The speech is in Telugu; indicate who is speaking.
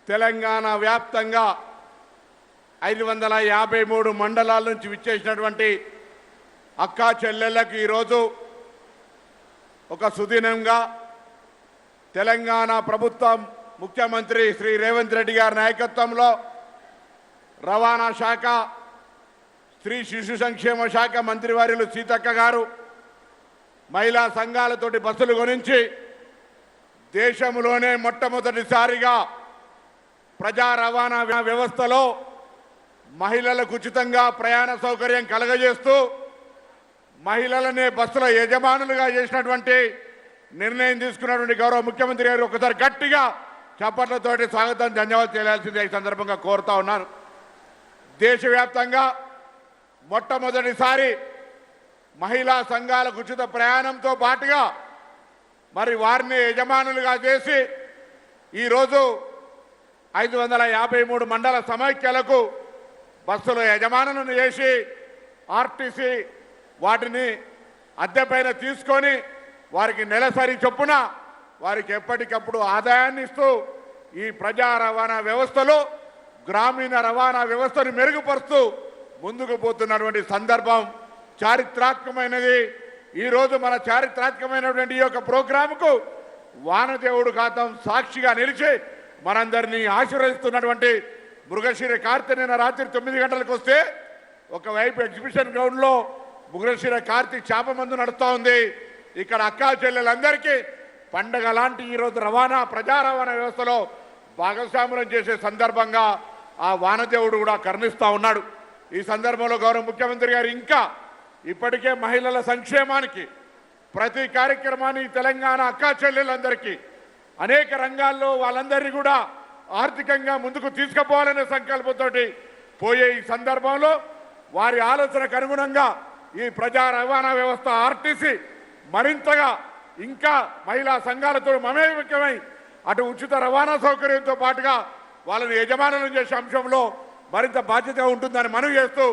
Speaker 1: తెలంగాణ వ్యాప్తంగా 553 మండలాల నుంచి విచ్చేసినటువంటి అక్కా చెల్లెళ్ళకి ఈరోజు ఒక సుదినంగా తెలంగాణ ప్రభుత్వం ముఖ్యమంత్రి శ్రీ రేవంత్ రెడ్డి గారి నాయకత్వంలో రవాణా శాఖ, స్త్రీ శిశు సంక్షేమ శాఖ మంత్రివర్యులు సీతక్క గారు మహిళా సంఘాలతోటి బస్సులు కొనించి దేశంలోనే మొట్టమొదటిసారిగా ప్రజా రవాణా వ్యవస్థలో మహిళలకు ఉచితంగా ప్రయాణ సౌకర్యం కలగజేస్తూ మహిళలనే బస్సుల యజమానులుగా చేసినటువంటి నిర్ణయం తీసుకున్నటువంటి గౌరవ ముఖ్యమంత్రి గారు ఒకసారి గట్టిగా చప్పట్లతోటి స్వాగతం, ధన్యవాదాలు తెలియాల్సిందే ఈ సందర్భంగా కోరుతా ఉన్నాను. దేశవ్యాప్తంగా మొట్టమొదటిసారి మహిళా సంఘాలకు ఉచిత ప్రయాణంతో పాటుగా మరి వారిని యజమానులుగా చేసి ఈరోజు 553 మండల సమైక్యలకు బస్సుల యజమానులను చేసి ఆర్టీసీ వాటిని అద్దెపైన తీసుకొని వారికి నెలసరి చొప్పున వారికి ఎప్పటికప్పుడు ఆదాయాన్ని ఇస్తూ ఈ ప్రజా రవాణా వ్యవస్థలో గ్రామీణ రవాణా వ్యవస్థను మెరుగుపరుస్తూ ముందుకు పోతున్నటువంటి సందర్భం చారిత్రాత్మకమైనది. ఈరోజు మన చారిత్రాత్మకమైనటువంటి ఈ యొక్క ప్రోగ్రాంకు వానదేవుడు ఖాతం సాక్షిగా నిలిచి మనందరినీ ఆశీర్వదిస్తున్నటువంటి మృగశిర కార్తె నిన్న రాత్రి 9 గంటలకు వస్తే ఒకవైపు ఎగ్జిబిషన్ గ్రౌండ్లో మృగశిర కార్తె చేప మందు నడుస్తూ ఉంది. ఇక్కడ అక్కా చెల్లెలందరికీ పండగ లాంటి ఈరోజు ప్రజా రవాణా వ్యవస్థలో భాగస్వామ్యం చేసే సందర్భంగా ఆ వానదేవుడు కూడా కరుణిస్తూ ఉన్నాడు. ఈ సందర్భంలో గౌరవ ముఖ్యమంత్రి గారు ఇంకా ఇప్పటికే మహిళల సంక్షేమానికి ప్రతి కార్యక్రమాన్ని తెలంగాణ అక్కా చెల్లెలందరికీ అనేక రంగాల్లో వాళ్ళందరినీ కూడా ఆర్థికంగా ముందుకు తీసుకుపోవాలనే సంకల్పంతో పోయే ఈ సందర్భంలో వారి ఆలోచనకు అనుగుణంగా ఈ ప్రజా రవాణా వ్యవస్థ ఆర్టీసీ మరింతగా ఇంకా మహిళా సంఘాలతో మమేకమై అటు ఉచిత రవాణా సౌకర్యంతో పాటుగా వాళ్ళని యజమానులను చేసే అంశంలో మరింత బాధ్యత ఉంటుందని మనవి చేస్తూ